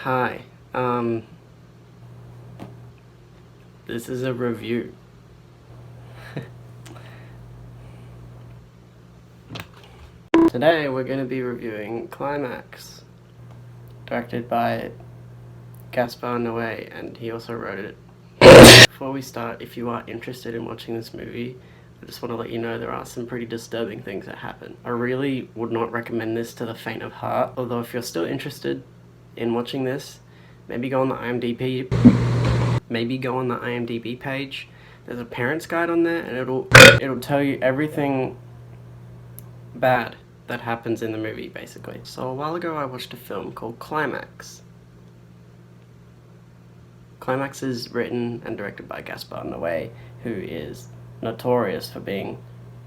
Hi, this is a review. Today we're going to be reviewing Climax, directed by Gaspar Noé, and he also wrote it. Before we start, if you are interested in watching this movie, I just want to let you know there are some pretty disturbing things that happen. I really would not recommend this to the faint of heart, although if you're still interested in watching this, maybe go on the IMDb page. There's a parent's guide on there, and it'll tell you everything bad that happens in the movie, basically. So a while ago I watched a film called Climax. Climax is written and directed by Gaspar Noé, who is notorious for being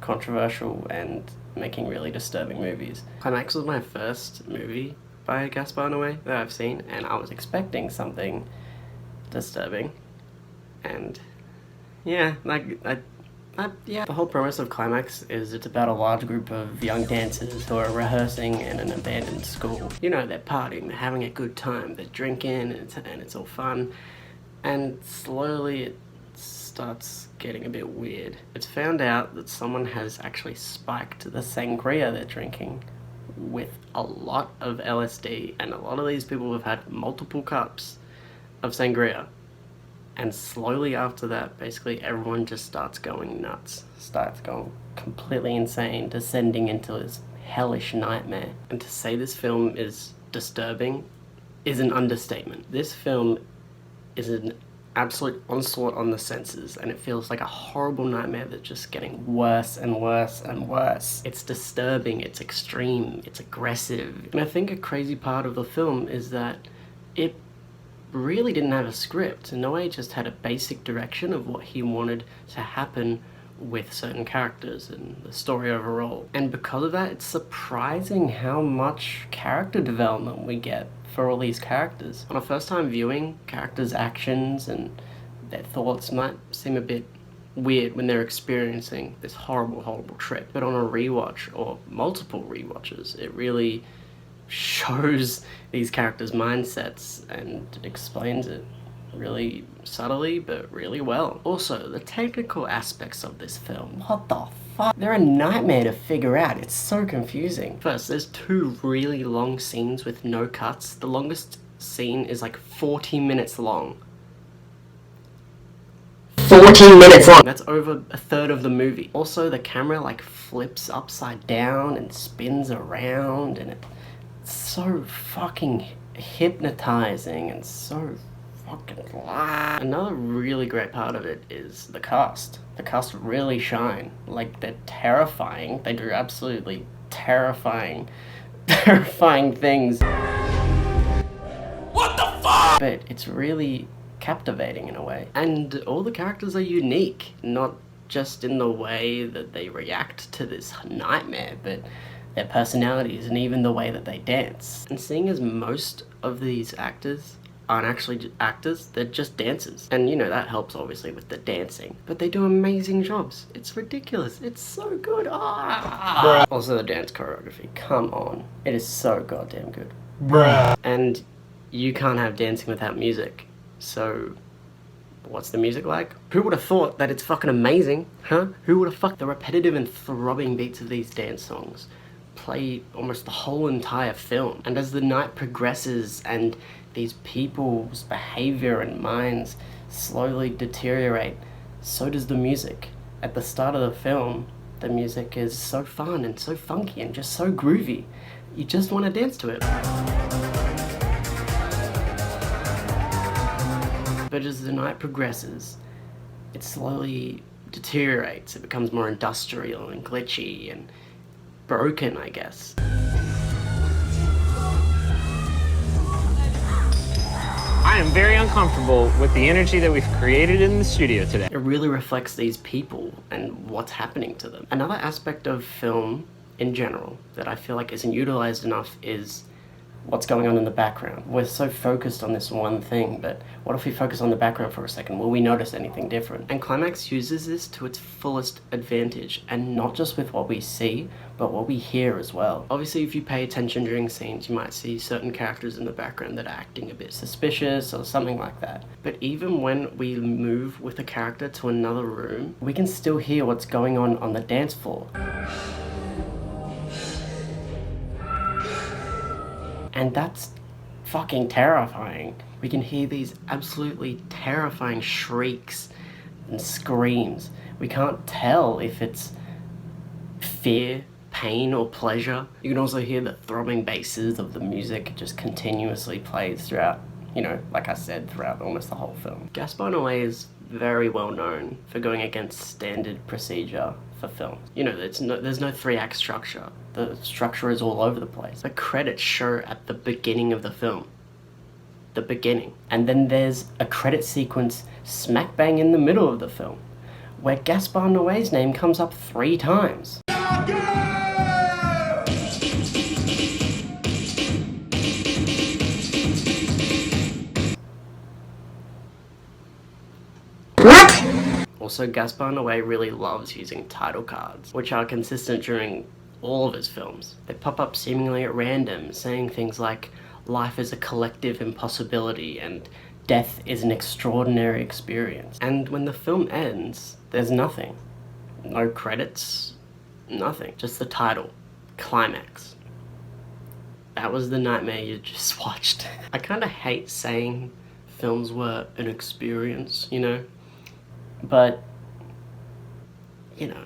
controversial and making really disturbing movies. Climax was my first movie by Gaspar Noé that I've seen, and I was expecting something disturbing, and yeah, the whole premise of Climax is it's about a large group of young dancers who are rehearsing in an abandoned school. You know, they're partying, they're having a good time, they're drinking, and it's all fun, and slowly it starts getting a bit weird. It's found out that someone has actually spiked the sangria they're drinking with a lot of LSD, and a lot of these people have had multiple cups of sangria, and slowly after that, basically everyone just starts going nuts, starts going completely insane, descending into this hellish nightmare. And to say this film is disturbing is an understatement. This film is an absolute onslaught on the senses, and it feels like a horrible nightmare that's just getting worse and worse and worse. It's disturbing, it's extreme, it's aggressive. And I think a crazy part of the film is that it really didn't have a script. Noé just had a basic direction of what he wanted to happen with certain characters and the story overall. And because of that, it's surprising how much character development we get for all these characters. On a first time viewing, characters' actions and their thoughts might seem a bit weird when they're experiencing this horrible trip. But on a rewatch, or multiple rewatches, it really shows these characters' mindsets and explains it really subtly but really well. Also, the technical aspects of this film, what the fuck? They're a nightmare to figure out. It's so confusing. First, there's two really long scenes with no cuts. The longest scene is like 40 minutes long. 14 minutes long! That's over a third of the movie. Also, the camera like flips upside down and spins around, and it's so fucking hypnotizing and so fucking blah. Another really great part of it is the cast. The cast really shine. Like, they're terrifying. They do absolutely terrifying things. What the fuck? But it's really captivating in a way. And all the characters are unique, not just in the way that they react to this nightmare, but their personalities and even the way that they dance. And seeing as most of these actors aren't actually actors, they're just dancers. And you know, that helps obviously with the dancing. But they do amazing jobs. It's ridiculous. It's so good. Ah! Also the dance choreography, come on. It is so goddamn good. Bruh. And you can't have dancing without music. So what's the music like? Who would have thought that it's fucking amazing, huh? Who would have fucked the repetitive and throbbing beats of these dance songs play almost the whole entire film. And as the night progresses and these people's behavior and minds slowly deteriorate, so does the music. At the start of the film, the music is so fun and so funky and just so groovy. You just want to dance to it. But as the night progresses, it slowly deteriorates. It becomes more industrial and glitchy and broken, I guess. I am very uncomfortable with the energy that we've created in the studio today. It really reflects these people and what's happening to them. Another aspect of film in general that I feel like isn't utilized enough is what's going on in the background. We're so focused on this one thing, but what if we focus on the background for a second? Will we notice anything different? And Climax uses this to its fullest advantage, and not just with what we see, but what we hear as well. Obviously, if you pay attention during scenes, you might see certain characters in the background that are acting a bit suspicious or something like that. But even when we move with a character to another room, we can still hear what's going on the dance floor. And that's fucking terrifying. We can hear these absolutely terrifying shrieks and screams. We can't tell if it's fear, pain, or pleasure. You can also hear the throbbing basses of the music just continuously plays throughout, you know, like I said, throughout almost the whole film. Gaspar Noé is very well known for going against standard procedure for film. You know, there's no 3-act structure. The structure is all over the place. The credits show at the beginning of the film. The beginning. And then there's a credit sequence smack bang in the middle of the film, where Gaspar Noé's name comes up 3 times. Also, Gaspar Noé really loves using title cards, which are consistent during all of his films. They pop up seemingly at random, saying things like, life is a collective impossibility and death is an extraordinary experience. And when the film ends, there's nothing. No credits, nothing. Just the title, Climax. That was the nightmare you just watched. I kinda hate saying films were an experience, you know? But, you know,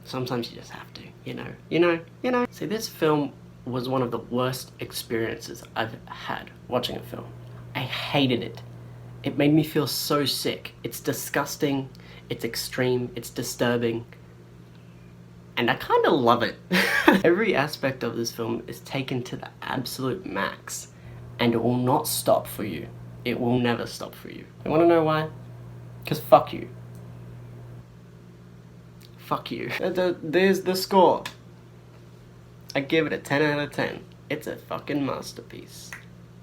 sometimes you just have to, you know. See, this film was one of the worst experiences I've had watching a film. I hated it. It made me feel so sick. It's disgusting, it's extreme, it's disturbing, and I kinda love it. Every aspect of this film is taken to the absolute max, and it will not stop for you. It will never stop for you. You wanna know why? Because fuck you. Fuck you. There's the score. I give it a 10 out of 10. It's a fucking masterpiece.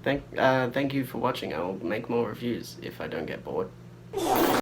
Thank you for watching. I will make more reviews if I don't get bored.